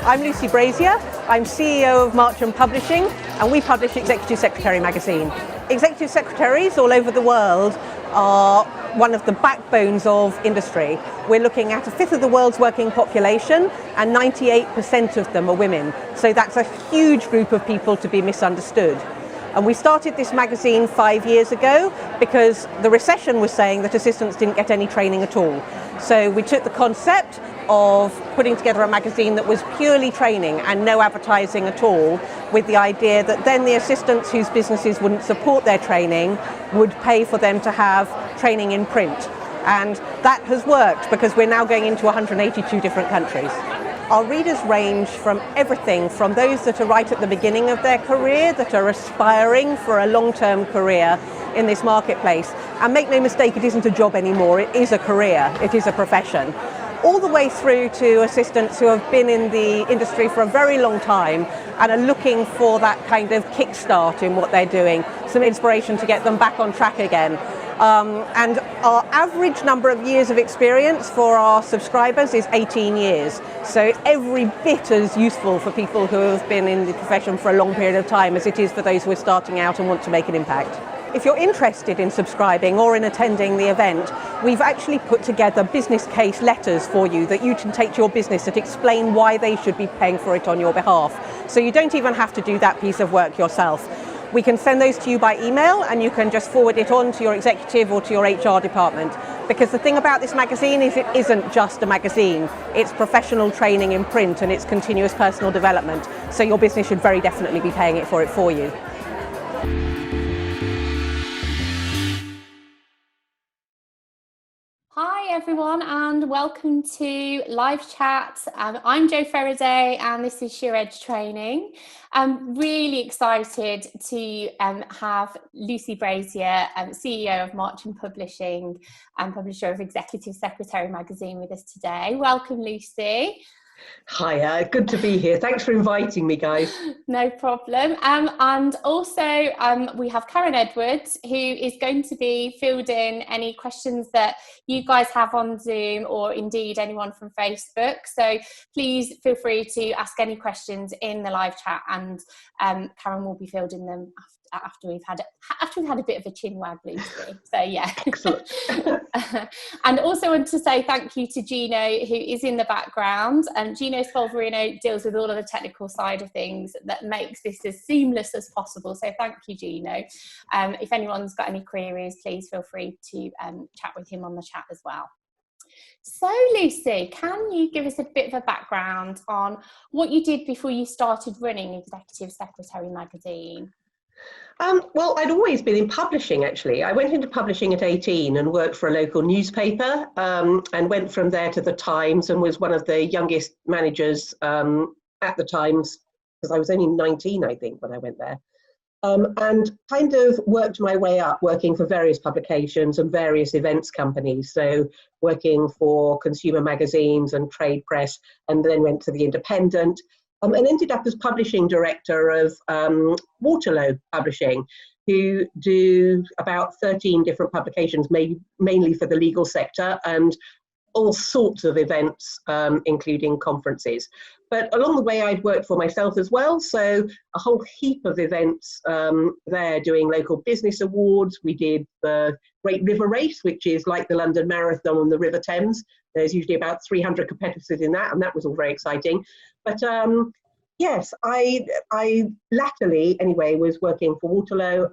I'm Lucy Brazier. I'm CEO of Marcham Publishing, and we publish Executive Secretary magazine. Executive secretaries all over the world are one of the backbones of industry. We're looking at a fifth of the world's working population, and 98% of them are women. So that's a huge group of people to be misunderstood. And we started this magazine 5 years ago because the recession was saying that assistants didn't get any training at all. So we took the concept of putting together a magazine that was purely training and no advertising at all, with the idea that then the assistants whose businesses wouldn't support their training would pay for them to have training in print. And that has worked because we're now going into 182 different countries. Our readers range from everything from those that are right at the beginning of their career, that are aspiring for a long-term career in this marketplace. And make no mistake, it isn't a job anymore, it is a career, it is a profession. All the way through to assistants who have been in the industry for a very long time and are looking for that kind of kickstart in what they're doing, some inspiration to get them back on track again. And our average number of years of experience for our subscribers is 18 years. So every bit as useful for people who have been in the profession for a long period of time as it is for those who are starting out and want to make an impact. If you're interested in subscribing or in attending the event, we've actually put together business case letters for you that you can take to your business that explain why they should be paying for it on your behalf. So you don't even have to do that piece of work yourself. We can send those to you by email, and you can just forward it on to your executive or to your HR department. Because the thing about this magazine is it isn't just a magazine. It's professional training in print and it's continuous personal development. So your business should very definitely be paying it for you. Hi everyone, and welcome to live chat. I'm Jo Faraday and this is SureEdge Training. I'm really excited to have Lucy Brazier, CEO of Marcham Publishing and publisher of Executive Secretary magazine with us today. Welcome, Lucy. Hi, good to be here. Thanks for inviting me, guys. No problem. And also we have Karen Edwards, who is going to be fielding any questions that you guys have on Zoom, or indeed anyone from Facebook. So please feel free to ask any questions in the live chat, and Karen will be fielding them after we've had a bit of a chin wag, Lucy. So yeah. Excellent. And also want to say thank you to Gino, who is in the background. Gino Spolverino deals with all of the technical side of things that makes this as seamless as possible. So thank you, Gino. If anyone's got any queries, please feel free to chat with him on the chat as well. So Lucy, can you give us a bit of a background on what you did before you started running Executive Secretary magazine? Well, I'd always been in publishing, actually. I went into publishing at 18 and worked for a local newspaper, and went from there to the Times and was one of the youngest managers at the Times, because I was only 19, I think, when I went there. And kind of worked my way up, working for various publications and various events companies. So working for consumer magazines and trade press, and then went to the Independent. And ended up as publishing director of Waterloo Publishing, who do about 13 different publications, mainly for the legal sector, and all sorts of events, including conferences. But along the way, I'd worked for myself as well, so a whole heap of events there, doing local business awards. We did the Great River Race, which is like the London Marathon on the River Thames. There's usually about 300 competitors in that, and that was all very exciting. But yes, I latterly, anyway, was working for Waterloo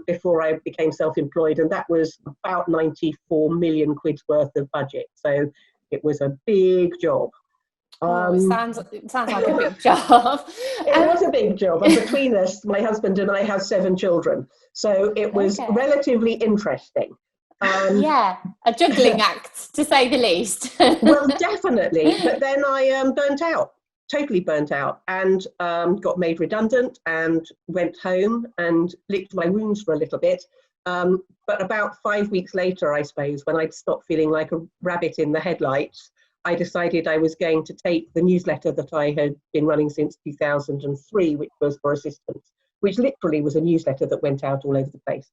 before I became self-employed, and that was about 94 million quid's worth of budget. So it was a big job. It sounds like a big job. It was a big job, and between us, my husband and I have 7 children, so it was relatively interesting. Yeah, a juggling act, to say the least. Well, definitely, but then I totally burnt out, and got made redundant and went home and licked my wounds for a little bit. But about 5 weeks later, I suppose, when I'd stopped feeling like a rabbit in the headlights, I decided I was going to take the newsletter that I had been running since 2003, which was for assistants, which literally was a newsletter that went out all over the place,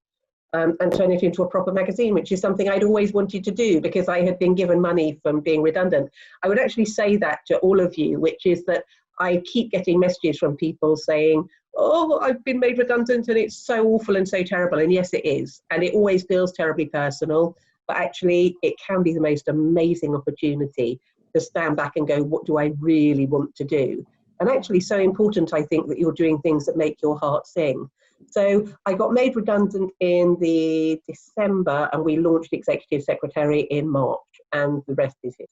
and turn it into a proper magazine, which is something I'd always wanted to do because I had been given money from being redundant. I would actually say that to all of you, which is that I keep getting messages from people saying, oh, I've been made redundant and it's so awful and so terrible. And yes, it is. And it always feels terribly personal, but actually it can be the most amazing opportunity to stand back and go, what do I really want to do? And actually so important, I think, that you're doing things that make your heart sing. So I got made redundant in the December and we launched Executive Secretary in March, and the rest is history.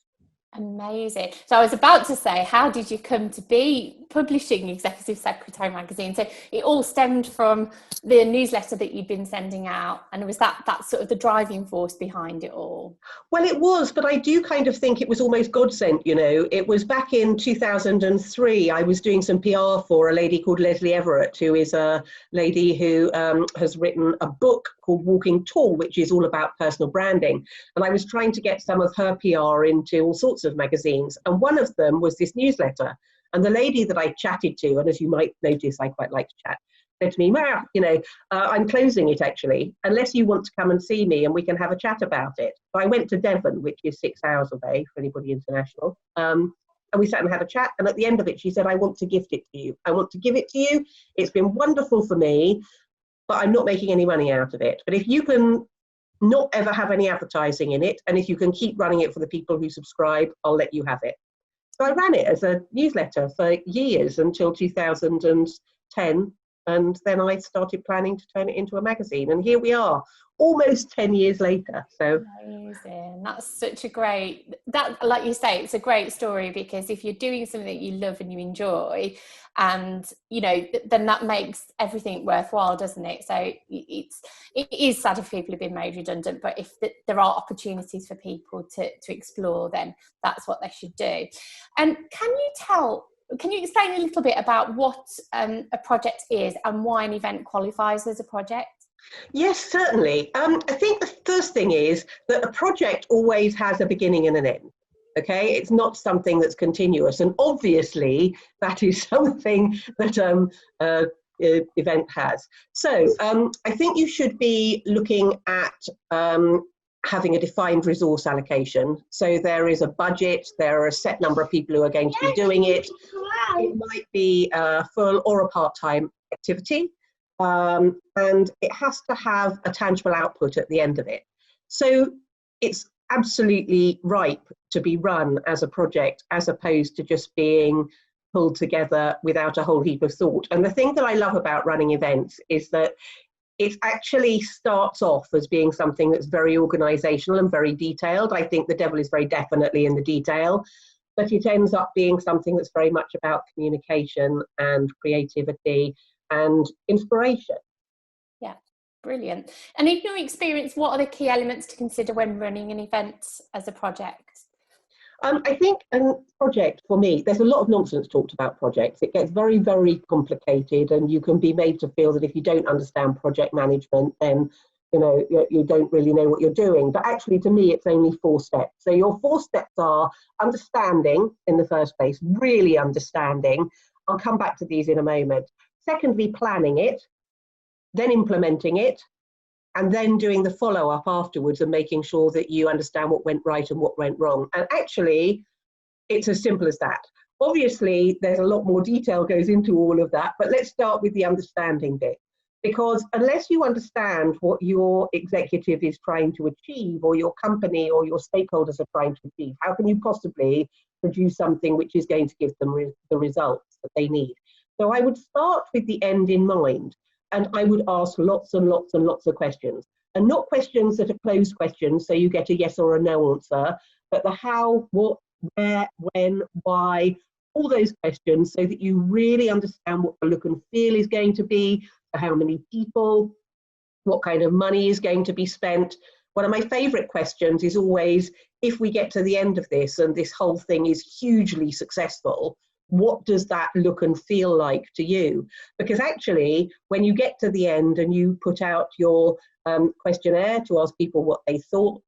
Amazing. So I was about to say, how did you come to be publishing Executive Secretary magazine? So it all stemmed from the newsletter that you'd been sending out, and was that sort of the driving force behind it all? Well, it was, but I do kind of think it was almost God sent, you know. It was back in 2003, I was doing some PR for a lady called Leslie Everett, who is a lady who has written a book called Walking Tall, which is all about personal branding. And I was trying to get some of her PR into all sorts of magazines. And one of them was this newsletter. And the lady that I chatted to, and as you might notice, I quite like to chat, said to me, well, you know, I'm closing it actually, unless you want to come and see me and we can have a chat about it. So I went to Devon, which is 6 hours away for anybody international. And we sat and had a chat. And at the end of it, she said, I want to gift it to you. I want to give it to you. It's been wonderful for me, but I'm not making any money out of it. But if you can not ever have any advertising in it, and if you can keep running it for the people who subscribe, I'll let you have it. So I ran it as a newsletter for years until 2010. And then I started planning to turn it into a magazine. And here we are, almost 10 years later. So amazing. That's such a great, that, like you say, it's a great story, because if you're doing something that you love and you enjoy, and, you know, then that makes everything worthwhile, doesn't it? So it is sad if people have been made redundant, but if there are opportunities for people to explore, then that's what they should do. And can you explain a little bit about what a project is and why an event qualifies as a project? yes, certainly. I think the first thing is that a project always has a beginning and an end. Okay, it's not something that's continuous, and obviously that is something that event has. So I think you should be looking at having a defined resource allocation. So there is a budget, there are a set number of people who are going to be doing it. It might be a full or a part-time activity, and it has to have a tangible output at the end of it. So it's absolutely ripe to be run as a project, as opposed to just being pulled together without a whole heap of thought. And the thing that I love about running events is that it actually starts off as being something that's very organizational and very detailed. I think the devil is very definitely in the detail, but it ends up being something that's very much about communication and creativity and inspiration. Yeah, brilliant. And in your experience, what are the key elements to consider when running an event as a project? I think a project, for me, there's a lot of nonsense talked about projects. It gets very, very complicated, and you can be made to feel that if you don't understand project management, then you don't really know what you're doing. But actually, to me, it's only 4 steps. So your 4 steps are understanding in the first place, really understanding. I'll come back to these in a moment. Secondly, planning it, then implementing it, and then doing the follow-up afterwards and making sure that you understand what went right and what went wrong. And actually, it's as simple as that. Obviously, there's a lot more detail goes into all of that, but let's start with the understanding bit. Because unless you understand what your executive is trying to achieve, or your company or your stakeholders are trying to achieve, how can you possibly produce something which is going to give them the results that they need? So I would start with the end in mind. And I would ask lots and lots and lots of questions, and not questions that are closed questions, so you get a yes or a no answer, but the how, what, where, when, why, all those questions, so that you really understand what the look and feel is going to be, for how many people, what kind of money is going to be spent. One of my favourite questions is always, if we get to the end of this and this whole thing is hugely successful, what does that look and feel like to you? Because actually, when you get to the end and you put out your questionnaire to ask people what they thought,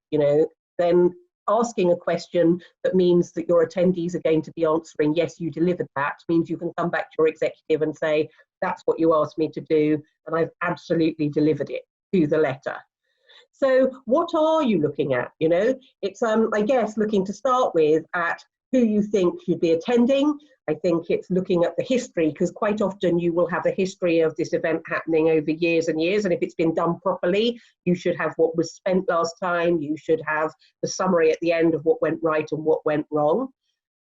then asking a question that means that your attendees are going to be answering, yes, you delivered that, means you can come back to your executive and say, that's what you asked me to do, and I've absolutely delivered it to the letter. So what are you looking at? It's, I guess, looking to start with at who you think should be attending. I think it's looking at the history, because quite often you will have a history of this event happening over years and years, and if it's been done properly, you should have what was spent last time, you should have the summary at the end of what went right and what went wrong.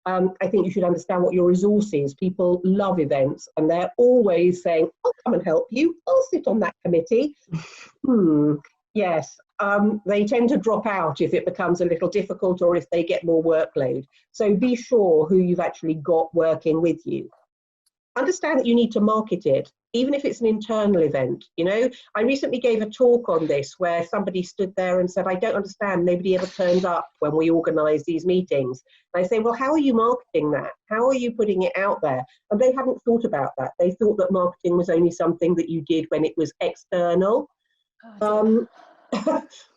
I think you should understand what your resource is. People love events and they're always saying, I'll come and help you, I'll sit on that committee. Yes, they tend to drop out if it becomes a little difficult or if they get more workload. So be sure who you've actually got working with you. Understand that you need to market it, even if it's an internal event. You know, I recently gave a talk on this where somebody stood there and said, I don't understand, nobody ever turns up when we organise these meetings. And I say, well, how are you marketing that? How are you putting it out there? And they hadn't thought about that. They thought that marketing was only something that you did when it was external.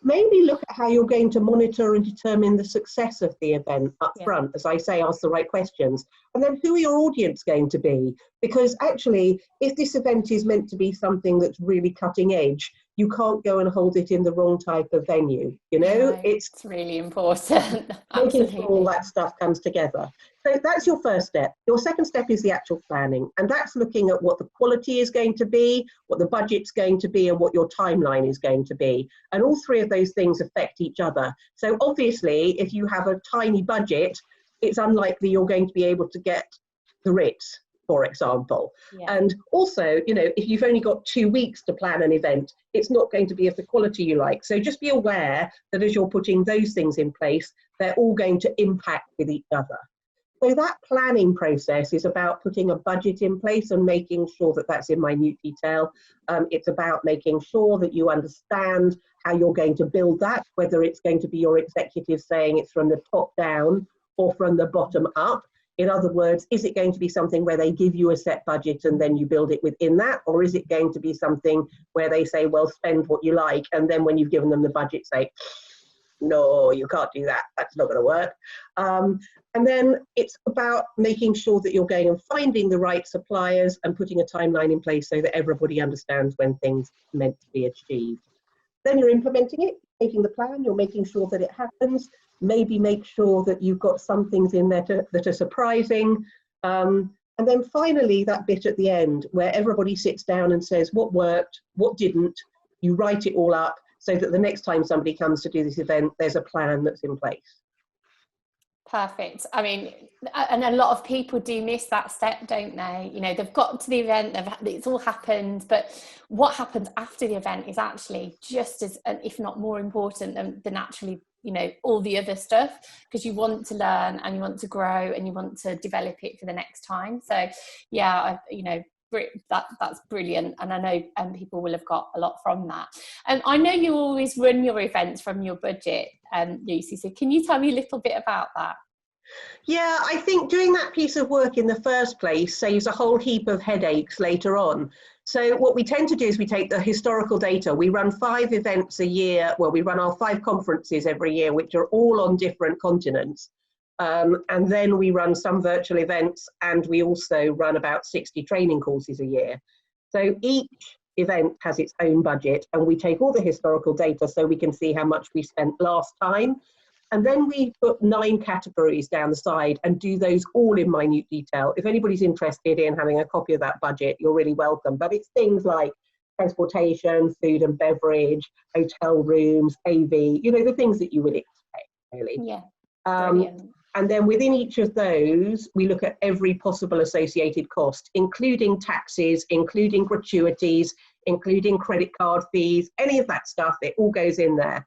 Maybe look at how you're going to monitor and determine the success of the event up front. As I say, ask the right questions. And then who are your audience going to be? Because actually, if this event is meant to be something that's really cutting edge, you can't go and hold it in the wrong type of venue. You know, Right. It's really important. Making sure all that stuff comes together. So that's your first step. Your second step is the actual planning, and that's looking at what the quality is going to be, what the budget's going to be, and what your timeline is going to be. And all three of those things affect each other. So obviously, if you have a tiny budget, it's unlikely you're going to be able to get the Ritz, for example. And also, you know, if you've only got 2 weeks to plan an event, it's not going to be of the quality you like. So just be aware that as you're putting those things in place, they're all going to impact with each other. So that planning process is about putting a budget in place and making sure that that's in minute detail. It's about making sure that you understand how you're going to build that, whether it's going to be your executive saying it's from the top down or from the bottom up. In other words, is it going to be something where they give you a set budget and then you build it within that? Or is it going to be something where they say, well, spend what you like, and then when you've given them the budget, say, no, you can't do that, that's not going to work. And then it's about making sure that you're going and finding the right suppliers and putting a timeline in place so that everybody understands when things are meant to be achieved. Then you're implementing it, taking the plan, you're making sure that it happens. Maybe make sure that you've got some things in there that are surprising. And then finally, that bit at the end where everybody sits down and says what worked, what didn't. You write it all up so that the next time somebody comes to do this event, there's a plan that's in place. Perfect. I mean, and a lot of people do miss that step, don't they? You know, they've got to the event, it's all happened, but what happens after the event is actually just as, if not more important than actually, you know, all the other stuff, because you want to learn and you want to grow and you want to develop it for the next time. So yeah, you know, that's brilliant, and I know people will have got a lot from that. And I know you always run your events from your budget, Lucy, so can you tell me a little bit about that? Yeah, I think doing that piece of work in the first place saves a whole heap of headaches later on. So what we tend to do is we take the historical data. We run 5 events a year. Well, we run our 5 conferences every year, which are all on different continents. And then we run some virtual events, and we also run about 60 training courses a year. So each event has its own budget, and we take all the historical data so we can see how much we spent last time. And then we put 9 categories down the side and do those all in minute detail. If anybody's interested in having a copy of that budget, you're really welcome. But it's things like transportation, food and beverage, hotel rooms, AV, you know, the things that you would expect, really. Yeah, brilliant. And then within each of those, we look at every possible associated cost, including taxes, including gratuities, including credit card fees, any of that stuff, it all goes in there.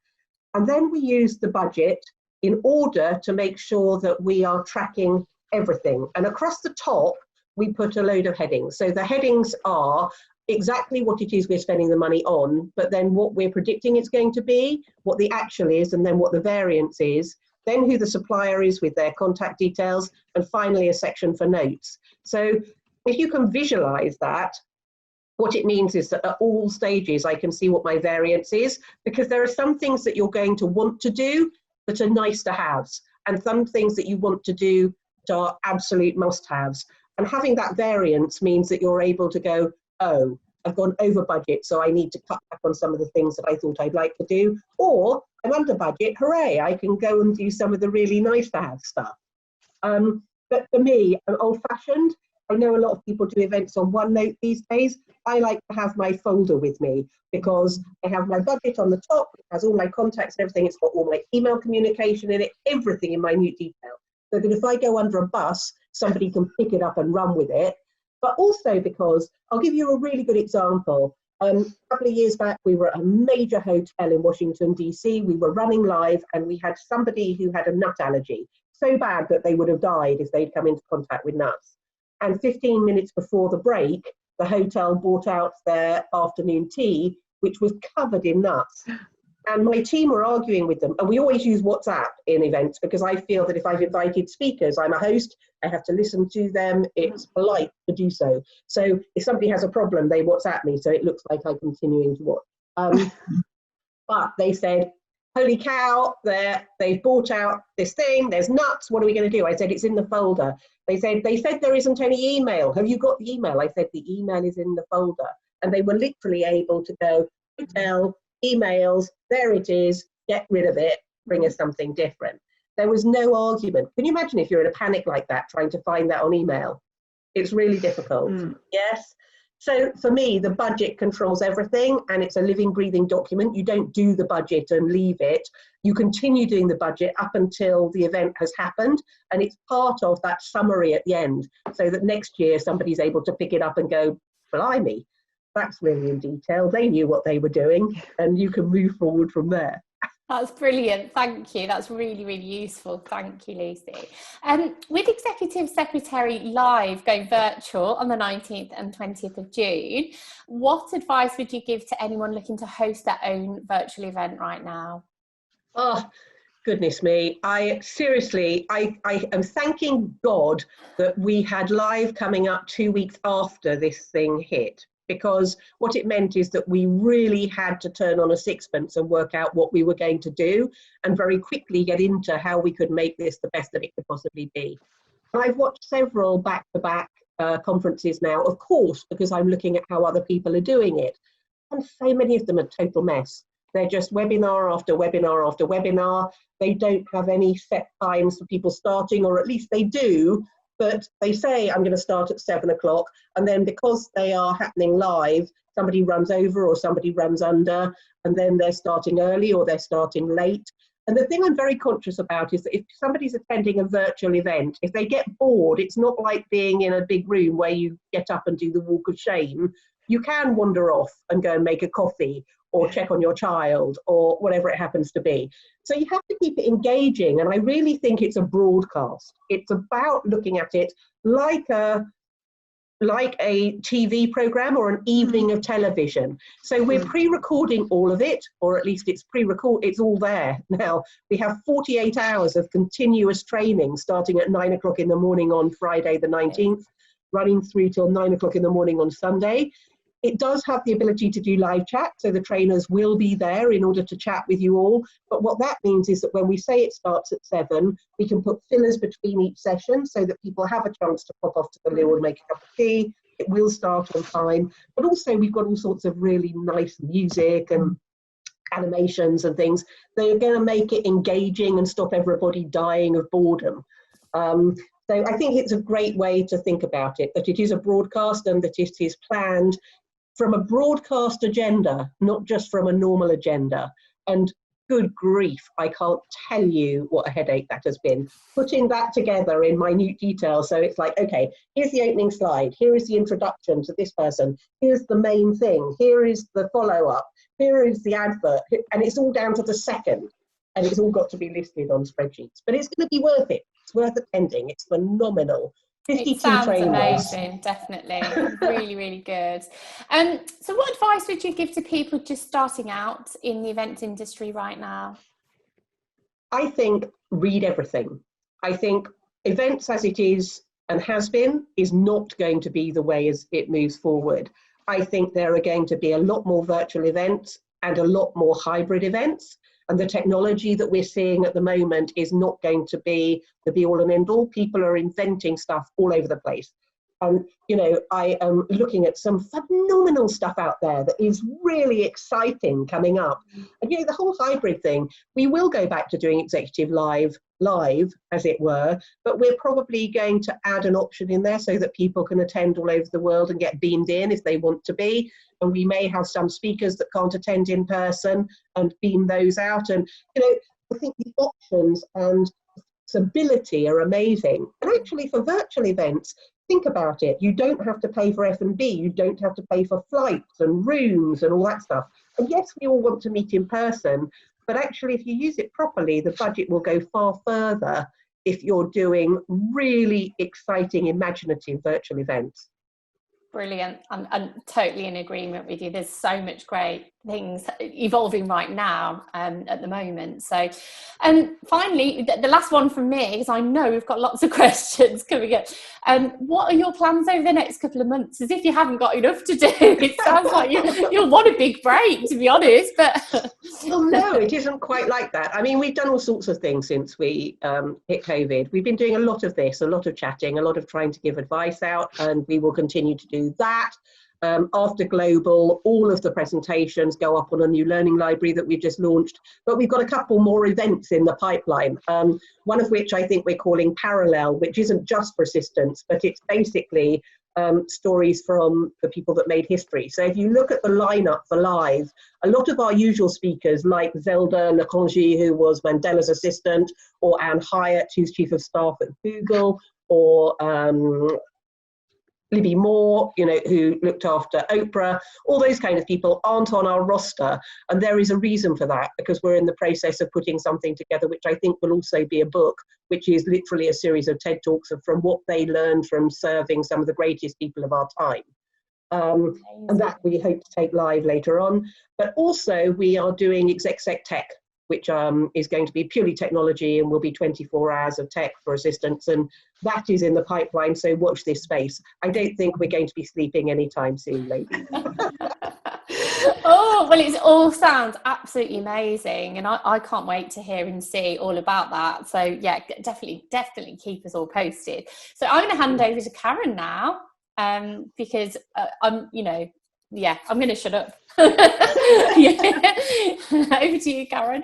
And then we use the budget in order to make sure that we are tracking everything. And across the top, we put a load of headings. So the headings are exactly what it is we're spending the money on, but then what we're predicting it's going to be, what the actual is, and then what the variance is, then who the supplier is with their contact details, and finally a section for notes. So if you can visualize that, what it means is that at all stages, I can see what my variance is, because there are some things that you're going to want to do that are nice to haves, and some things that you want to do that are absolute must-haves. And having that variance means that you're able to go, oh, I've gone over budget, so I need to cut back on some of the things that I thought I'd like to do, or I'm under budget, hooray, I can go and do some of the really nice to have stuff. But for me, I'm old-fashioned. I know a lot of people do events on OneNote these days. I like to have my folder with me because I have my budget on the top, it has all my contacts and everything, it's got all my email communication in it, everything in minute detail. So that if I go under a bus, somebody can pick it up and run with it. But also because, I'll give you a really good example. A couple of years back, we were at a major hotel in Washington, DC. We were running live and we had somebody who had a nut allergy, so bad that they would have died if they'd come into contact with nuts. And 15 minutes before the break, the hotel brought out their afternoon tea, which was covered in nuts. And my team were arguing with them. And we always use WhatsApp in events because I feel that if I've invited speakers, I'm a host, I have to listen to them. It's polite to do so. So if somebody has a problem, they WhatsApp me. So it looks like I'm continuing to watch. But they said, holy cow, they've bought out this thing, there's nuts, what are we going to do? I said, it's in the folder. They said there isn't any email. Have you got the email? I said, the email is in the folder. And they were literally able to go, hotel, emails, there it is, get rid of it, bring us something different. There was no argument. Can you imagine if you're in a panic like that, trying to find that on email? It's really difficult. Yes. So for me, the budget controls everything and it's a living, breathing document. You don't do the budget and leave it. You continue doing the budget up until the event has happened. And it's part of that summary at the end so that next year somebody's able to pick it up and go, blimey, that's really in detail. They knew what they were doing and you can move forward from there. That's brilliant. Thank you. That's really, really useful. Thank you, Lucy. With Executive Secretary Live going virtual on the 19th and 20th of June, what advice would you give to anyone looking to host their own virtual event right now? Oh, goodness me. I am thanking God that we had Live coming up 2 weeks after this thing hit. Because what it meant is that we really had to turn on a sixpence and work out what we were going to do and very quickly get into how we could make this the best that it could possibly be. I've watched several back-to-back conferences now, of course, because I'm looking at how other people are doing it. And so many of them are total mess. They're just webinar after webinar after webinar. They don't have any set times for people starting, or at least they do. But they say, I'm going to start at 7 o'clock. And then because they are happening live, somebody runs over or somebody runs under, and then they're starting early or they're starting late. And the thing I'm very conscious about is that if somebody's attending a virtual event, if they get bored, it's not like being in a big room where you get up and do the walk of shame. You can wander off and go and make a coffee or check on your child or whatever it happens to be. So you have to keep it engaging. And I really think it's a broadcast. It's about looking at it like a TV program or an evening of television. So we're pre-recording all of it, or at least it's it's all there now. We have 48 hours of continuous training starting at 9 o'clock in the morning on Friday the 19th, running through till 9 o'clock in the morning on Sunday. It does have the ability to do live chat, so the trainers will be there in order to chat with you all. But what that means is that when we say it starts at 7, we can put fillers between each session so that people have a chance to pop off to the loo and make a cup of tea. It will start on time. But also we've got all sorts of really nice music and animations and things. They're going to make it engaging and stop everybody dying of boredom. So I think it's a great way to think about it, that it is a broadcast and that it is planned from a broadcast agenda, not just from a normal agenda. And good grief, I can't tell you what a headache that has been. Putting that together in minute detail, so it's like, okay, here's the opening slide, here is the introduction to this person, here's the main thing, here is the follow-up, here is the advert, and it's all down to the second, and it's all got to be listed on spreadsheets. But it's going to be worth it. It's worth attending. It's phenomenal. 52 it sounds trainers. Amazing, definitely. Really, really good. So what advice would you give to people just starting out in the events industry right now? I think read everything. I think events as it is and has been is not going to be the way as it moves forward. I think there are going to be a lot more virtual events and a lot more hybrid events. And the technology that we're seeing at the moment is not going to be the be all and end all. People are inventing stuff all over the place. And, you know, I am looking at some phenomenal stuff out there that is really exciting coming up. And, you know, the whole hybrid thing, we will go back to doing executive live, as it were, but we're probably going to add an option in there so that people can attend all over the world and get beamed in if they want to be. And we may have some speakers that can't attend in person and beam those out. And, you know, I think the options and flexibility are amazing. And actually for virtual events, think about it. You don't have to pay for F&B. You don't have to pay for flights and rooms and all that stuff. And yes, we all want to meet in person, but actually if you use it properly, the budget will go far further if you're doing really exciting, imaginative virtual events. Brilliant. I'm totally in agreement with you. There's so much great things evolving right now at the moment. So, finally, the last one from me, because I know we've got lots of questions coming up. What are your plans over the next couple of months? As if you haven't got enough to do. It sounds like you'll want a big break, to be honest. But well, no, it isn't quite like that. I mean, we've done all sorts of things since we hit COVID. We've been doing a lot of this, a lot of chatting, a lot of trying to give advice out, and we will continue to do that. After Global, all of the presentations go up on a new learning library that we've just launched, but we've got a couple more events in the pipeline, one of which I think we're calling Parallel, which isn't just for assistants, but it's basically stories from the people that made history. So if you look at the lineup for live, a lot of our usual speakers like Zelda Laconji, who was Mandela's assistant, or Anne Hyatt, who's chief of staff at Google, or Libby Moore, you know, who looked after Oprah, all those kind of people aren't on our roster. And there is a reason for that, because we're in the process of putting something together, which I think will also be a book, which is literally a series of TED Talks from what they learned from serving some of the greatest people of our time. And that we hope to take live later on. But also we are doing Exec Tech, which is going to be purely technology and will be 24 hours of tech for assistants. And that is in the pipeline, so watch this space. I don't think we're going to be sleeping anytime soon, ladies. Oh, well, it all sounds absolutely amazing. And I can't wait to hear and see all about that. So yeah, definitely keep us all posted. So I'm going to hand over to Karen now, because I'm going to shut up. Yeah. Over to you, Karen.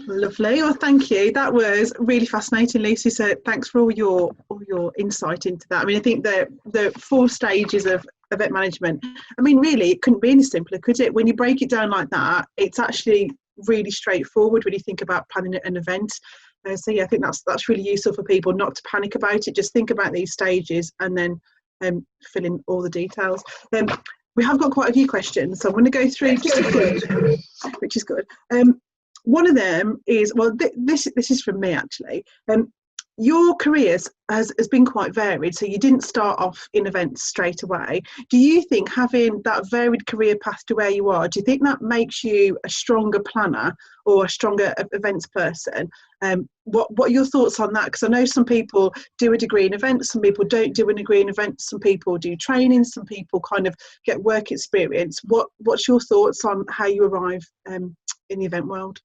Lovely. Well, thank you. That was really fascinating, Lucy. So thanks for all your insight into that. I mean, I think the 4 stages of event management, I mean, really, it couldn't be any simpler, could it? When you break it down like that, it's actually really straightforward when you think about planning an event. So yeah, I think that's really useful for people not to panic about it. Just think about these stages and then fill in all the details. We have got quite a few questions, so I'm going to go through, which is good. One of them is, well, this is from me actually. Your career has been quite varied, so you didn't start off in events straight away. Do you think having that varied career path to where you are, do you think that makes you a stronger planner or a stronger events person? What are your thoughts on that? Because I know some people do a degree in events, some people don't do a degree in events, some people do training, some people kind of get work experience. What's your thoughts on how you arrive in the event world?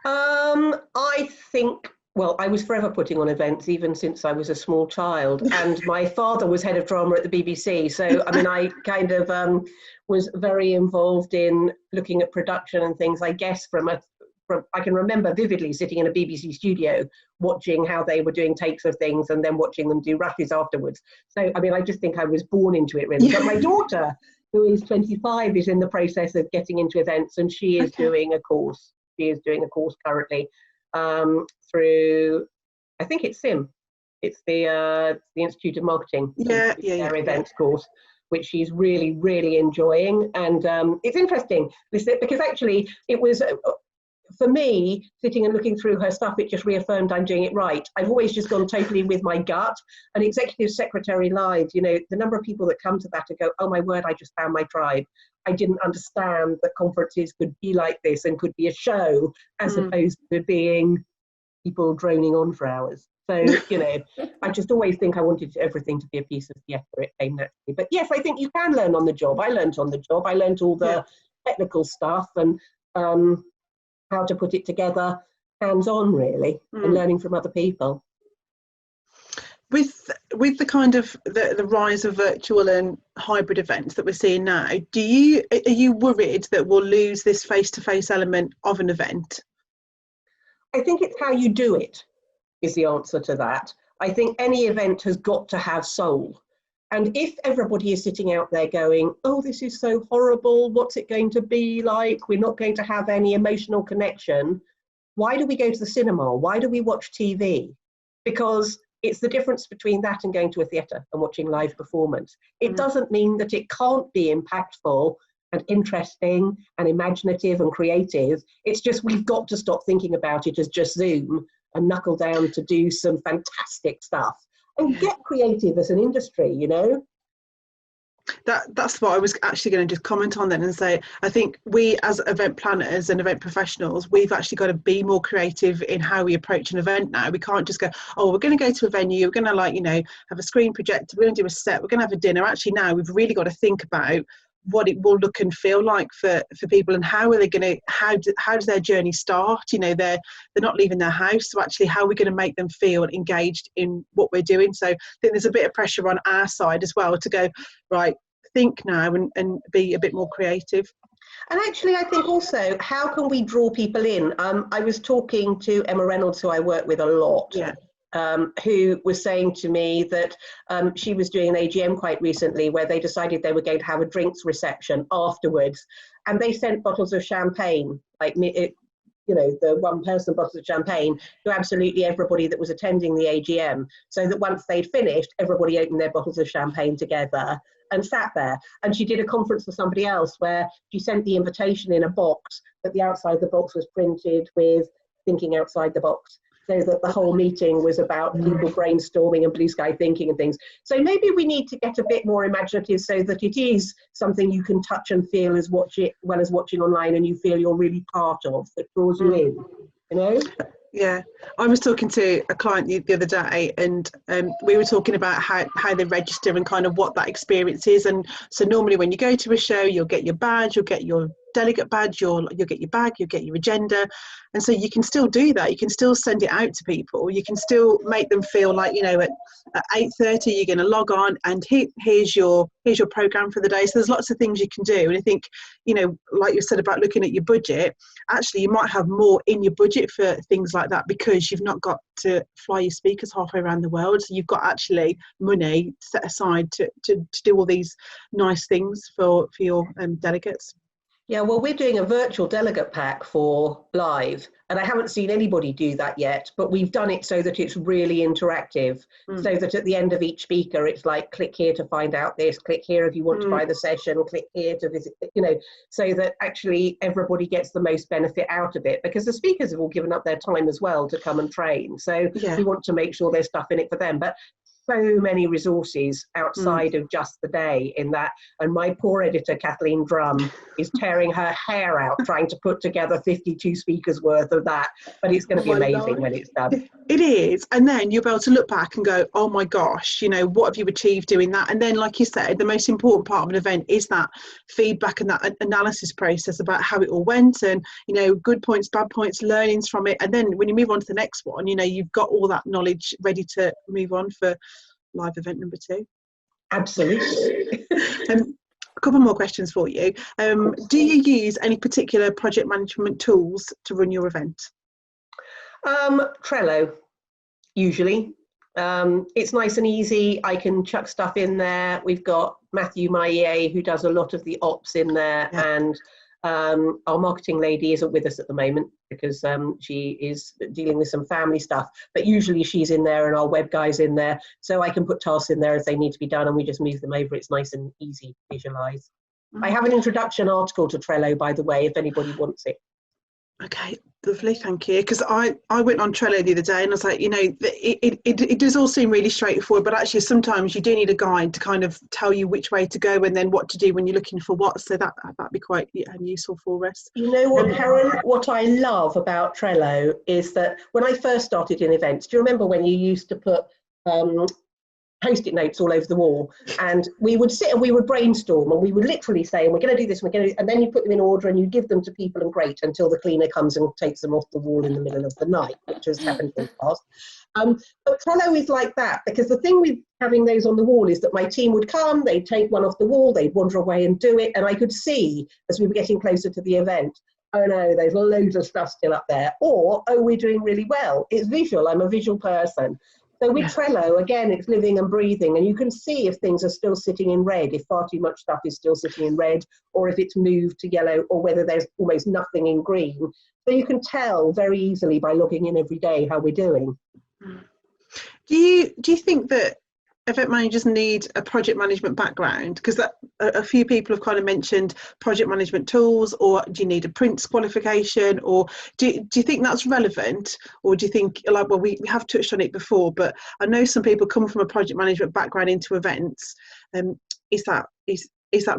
I think, well, I was forever putting on events, even since I was a small child. And my father was head of drama at the BBC. So, I mean, I kind of was very involved in looking at production and things, I guess, I can remember vividly sitting in a BBC studio, watching how they were doing takes of things and then watching them do rushes afterwards. So, I mean, I just think I was born into it, really. But my daughter, who is 25, is in the process of getting into events, and she is doing a course. She is doing a course currently through, I think it's SIM. It's the Institute of Marketing. Their events course, which she's really, really enjoying. And it's interesting because actually it was, for me, sitting and looking through her stuff, it just reaffirmed I'm doing it right. I've always just gone totally with my gut. And Executive Secretary Live, you know, the number of people that come to that and go, oh my word, I just found my tribe. I didn't understand that conferences could be like this and could be a show as opposed to being people droning on for hours. So, you know, I just always think I wanted everything to be a piece of theatre. It came naturally. But yes, I think you can learn on the job. I learned on the job. I learned all the technical stuff and how to put it together hands-on, really, and learning from other people. With the kind of the rise of virtual and hybrid events that we're seeing now, are you worried that we'll lose this face-to-face element of an event? I think it's how you do it is the answer to that. I think any event has got to have soul. And if everybody is sitting out there going, oh, this is so horrible, what's it going to be like? We're not going to have any emotional connection. Why do we go to the cinema? Why do we watch TV? Because it's the difference between that and going to a theatre and watching live performance. It doesn't mean that it can't be impactful and interesting and imaginative and creative. It's just we've got to stop thinking about it as just Zoom and knuckle down to do some fantastic stuff and get creative as an industry, you know? That's what I was actually going to just comment on then and say, I think we as event planners and event professionals, we've actually got to be more creative in how we approach an event now. We can't just go, oh, we're going to go to a venue, we're going to have a screen projector, we're going to do a set, we're going to have a dinner. Actually now we've really got to think about what it will look and feel like for people, and how are they going to, how does their journey start? They're not leaving their house, so actually how are we going to make them feel engaged in what we're doing? So I think there's a bit of pressure on our side as well to go, right, think now and be a bit more creative. And actually, I think also, how can we draw people in? I was talking to Emma Reynolds, who I work with a lot, who was saying to me that she was doing an AGM quite recently where they decided they were going to have a drinks reception afterwards. And they sent bottles of champagne, the one-person bottles of champagne, to absolutely everybody that was attending the AGM. So that once they'd finished, everybody opened their bottles of champagne together and sat there. And she did a conference for somebody else where she sent the invitation in a box, but the outside of the box was printed with thinking outside the box, so that the whole meeting was about people brainstorming and blue sky thinking and things. So maybe we need to get a bit more imaginative so that it is something you can touch and feel as well as watching online, and you feel you're really part of, that draws you in, you know? Yeah, I was talking to a client the other day, and we were talking about how they register and kind of what that experience is. And so normally when you go to a show, you'll get your badge, you'll get your delegate badge, you'll get your bag, you'll get your agenda. And so you can still do that. You can still send it out to people. You can still make them feel like, at 8:30 you're going to log on and here's your program for the day. So there's lots of things you can do. And I think, like you said about looking at your budget, actually you might have more in your budget for things like that because you've not got to fly your speakers halfway around the world. So you've got actually money set aside to do all these nice things for your delegates. Yeah, well, we're doing a virtual delegate pack for live, and I haven't seen anybody do that yet, but we've done it so that it's really interactive, so that at the end of each speaker, it's like, click here to find out this, click here if you want to buy the session, click here to visit, so that actually everybody gets the most benefit out of it, because the speakers have all given up their time as well to come and train. So we want to make sure there's stuff in it for them. But so many resources outside of just the day in that, and my poor editor Kathleen Drum is tearing her hair out trying to put together 52 speakers worth of that, but it's going to be amazing when it's done. It is, and then you'll be able to look back and go, oh my gosh, what have you achieved doing that? And then, like you said, the most important part of an event is that feedback and that analysis process about how it all went, and good points, bad points, learnings from it. And then when you move on to the next one, you've got all that knowledge ready to move on for live event number 2. Absolutely. A couple more questions for you. Do you use any particular project management tools to run your event? Trello, usually. It's nice and easy. I can chuck stuff in there. We've got Matthew, my EA, who does a lot of the ops in there, and our marketing lady isn't with us at the moment because she is dealing with some family stuff, but usually she's in there and our web guy's in there, so I can put tasks in there as they need to be done and we just move them over. It's nice and easy to visualize. I have an introduction article to Trello, by the way, if anybody wants it. Okay, lovely, thank you. Because I went on Trello the other day and I was like, it does all seem really straightforward, but actually sometimes you do need a guide to kind of tell you which way to go and then what to do when you're looking for what. So that'd be quite useful for us. You know what, Karen? What I love about Trello is that when I first started in events, do you remember when you used to put Post-it notes all over the wall, and we would sit and we would brainstorm and we would literally say, and we're going to do this, and we're going to, and then you put them in order and you give them to people and great until the cleaner comes and takes them off the wall in the middle of the night, which has happened in the past. But Trello is like that, because the thing with having those on the wall is that my team would come, they'd take one off the wall, they'd wander away and do it, and I could see as we were getting closer to the event, oh no, there's loads of stuff still up there, or oh, we're doing really well. It's visual, I'm a visual person. So with Trello, again, it's living and breathing, and you can see if things are still sitting in red, if far too much stuff is still sitting in red, or if it's moved to yellow, or whether there's almost nothing in green. So you can tell very easily by logging in every day how we're doing. Do you think that event managers need a project management background? Because a few people have kind of mentioned project management tools, or do you need a Prince qualification, or do you think that's relevant, or do you think, like, well, we have touched on it before, but I know some people come from a project management background into events. Is that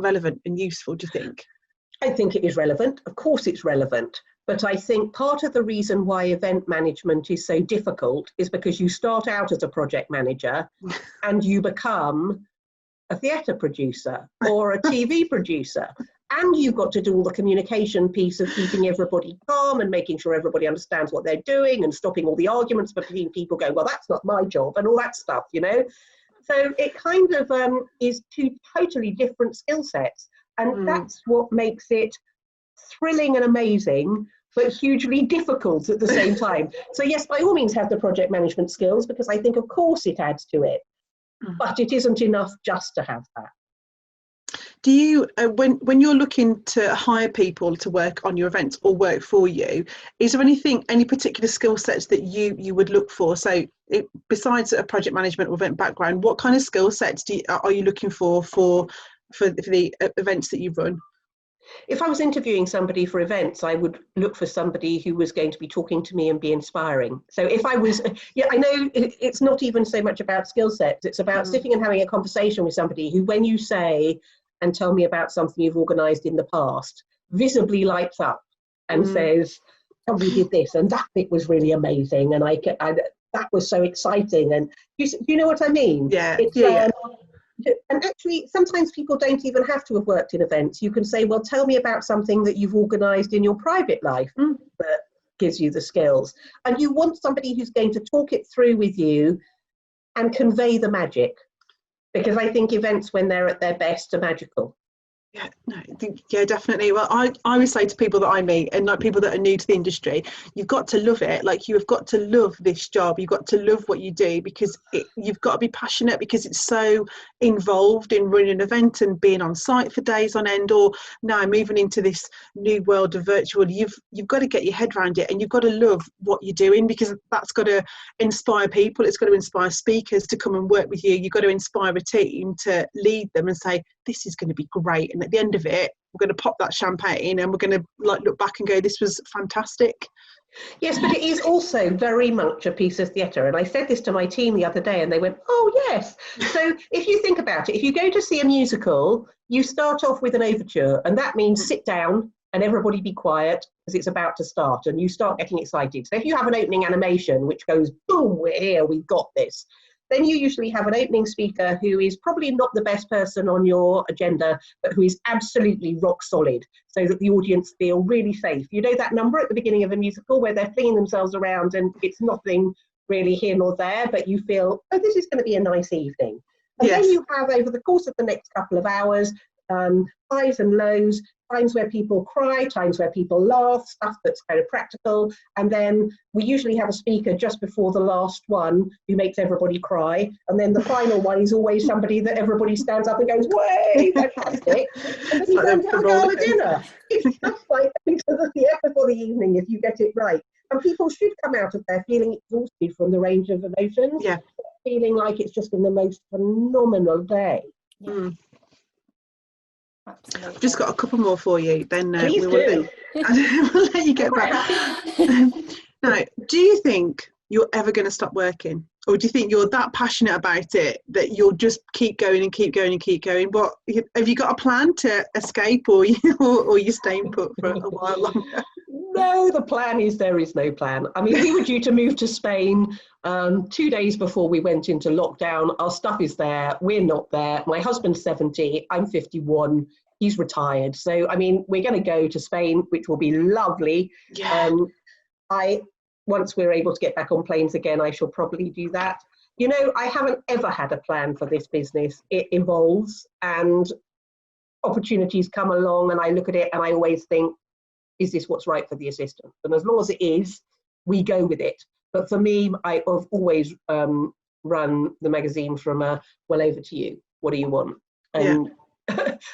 relevant and useful, do you think? I think it is relevant. Of course it's relevant. But I think part of the reason why event management is so difficult is because you start out as a project manager and you become a theatre producer or a TV producer. And you've got to do all the communication piece of keeping everybody calm and making sure everybody understands what they're doing and stopping all the arguments between people going, well, that's not my job, and all that stuff, you know. So it kind of is two totally different skill sets. And that's what makes it thrilling and amazing, but hugely difficult at the same time. So yes, by all means have the project management skills, because I think of course it adds to it, but it isn't enough just to have that. Do you, when you're looking to hire people to work on your events or work for you, is there any particular skill sets that you would look for? So besides a project management or event background, what kind of skill sets are you looking for the events that you run? If I was interviewing somebody for events, I would look for somebody who was going to be talking to me and be inspiring. So if I was, I know it's not even so much about skill sets, it's about sitting and having a conversation with somebody who, when you say, and tell me about something you've organised in the past, visibly lights up and says, oh, we did this, and that bit was really amazing, and that was so exciting. And you know what I mean? Yeah. And actually, sometimes people don't even have to have worked in events. You can say, well, tell me about something that you've organised in your private life that gives you the skills. And you want somebody who's going to talk it through with you and convey the magic. Because I think events, when they're at their best, are magical. Yeah, definitely. Well, I always say to people that I meet, and like people that are new to the industry, you've got to love it. Like, you've got to love this job. You've got to love what you do, because you've got to be passionate, because it's so involved in running an event and being on site for days on end, or now moving into this new world of virtual. You've got to get your head around it, and you've got to love what you're doing, because that's got to inspire people. It's got to inspire speakers to come and work with you. You've got to inspire a team to lead them and say, this is going to be great. And at the end of it, we're going to pop that champagne and we're going to look back and go, this was fantastic. Yes, but it is also very much a piece of theatre. And I said this to my team the other day and they went, oh, yes. So if you think about it, if you go to see a musical, you start off with an overture, and that means sit down and everybody be quiet because it's about to start, and you start getting excited. So if you have an opening animation which goes, boom, we're here, we've got this, then you usually have an opening speaker who is probably not the best person on your agenda, but who is absolutely rock solid, so that the audience feel really safe. You know that number at the beginning of a musical where they're flinging themselves around and it's nothing really here nor there, but you feel, oh, this is going to be a nice evening. And then you have, over the course of the next couple of hours, highs and lows, times where people cry, times where people laugh, stuff that's kind of practical. And then we usually have a speaker just before the last one who makes everybody cry. And then the final one is always somebody that everybody stands up and goes, way, fantastic. And then you go and have a gala dinner. It's just like into the theatre for the evening if you get it right. And people should come out of there feeling exhausted from the range of emotions, feeling like it's just been the most phenomenal day. Absolutely. I've just got a couple more for you, then Please we'll let you get back. Now, do you think you're ever going to stop working, or do you think you're that passionate about it that you'll just keep going and keep going and keep going? But have you got a plan to escape, or you staying put for a while longer? No, the plan is there is no plan. I mean, we were due to move to Spain 2 days before we went into lockdown. Our stuff is there. We're not there. My husband's 70. I'm 51. He's retired. So, I mean, we're going to go to Spain, which will be lovely. Yeah. once we're able to get back on planes again, I shall probably do that. You know, I haven't ever had a plan for this business. It evolves and opportunities come along, and I look at it and I always think, is this what's right for the assistant? And as long as it is, we go with it. But for me, I've always run the magazine from a, well, over to you. What do you want? And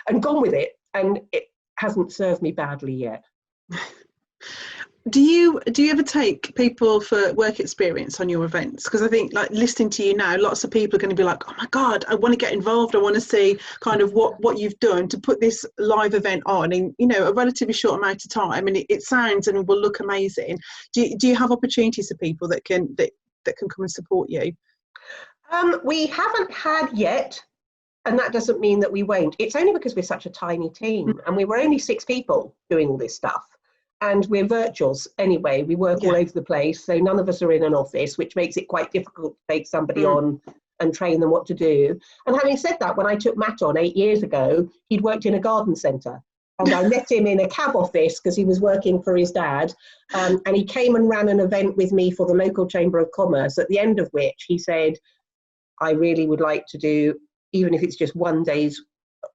and gone with it. And it hasn't served me badly yet. Do you ever take people for work experience on your events? Because I think, like, listening to you now, lots of people are going to be like, oh my God, I want to get involved. I want to see kind of what you've done to put this live event on in, you know, a relatively short amount of time, and it sounds and will look amazing. Do you have opportunities for people that can come and support you? We haven't had yet, and that doesn't mean that we won't. It's only because we're such a tiny team, and we were only 6 people doing all this stuff. And we're virtuals anyway. We work all over the place, so none of us are in an office, which makes it quite difficult to take somebody on and train them what to do. And having said that, when I took Matt on 8 years ago, he'd worked in a garden centre. And I met him in a cab office because he was working for his dad. And he came and ran an event with me for the local Chamber of Commerce, at the end of which he said, I really would like to do, even if it's just 1 day's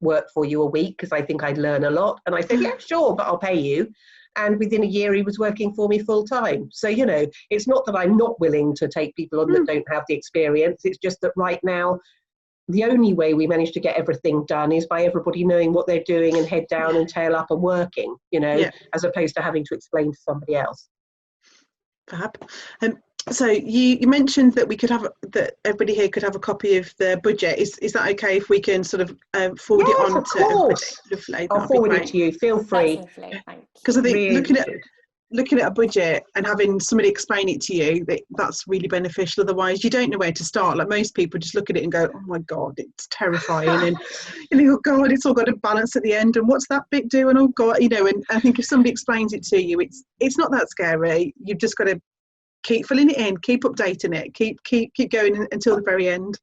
work for you a week, because I think I'd learn a lot. And I said, yeah, sure, but I'll pay you. And within a year, he was working for me full time. So, you know, it's not that I'm not willing to take people on that don't have the experience. It's just that right now, the only way we manage to get everything done is by everybody knowing what they're doing and head down and tail up and working, you know, as opposed to having to explain to somebody else. Fab. So you mentioned that that everybody here could have a copy of the budget. Is that okay if we can sort of forward it on to everybody? Lovely. I'll forward it to you. Feel free. Because I think really looking at a budget and having somebody explain it to you, that's really beneficial. Otherwise, you don't know where to start. Like, most people just look at it and go, oh my God, it's terrifying. And you know, oh God, it's all got a balance at the end. And what's that bit do? And oh God, you know, and I think if somebody explains it to you, it's not that scary. You've just got to keep filling it in, keep updating it, keep going until the very end.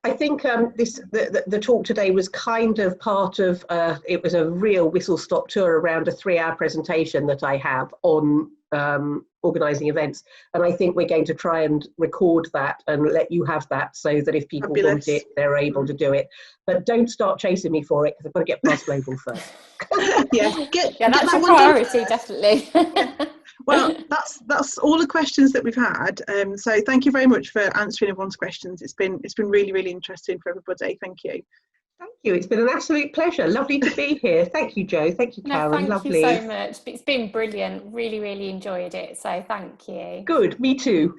I think the talk today was kind of part of, it was a real whistle-stop tour around a 3-hour presentation that I have on organising events. And I think we're going to try and record that and let you have that, so that if people want it, they're able to do it. But don't start chasing me for it, because I've got to get past global first. That's a priority, definitely. Well, that's all the questions that we've had. So thank you very much for answering everyone's questions. It's been really, really interesting for everybody. Thank you. Thank you. It's been an absolute pleasure. Lovely to be here. Thank you, Jo. Thank you, Karen. Thank you so much. It's been brilliant. Really, really enjoyed it. So thank you. Good. Me too.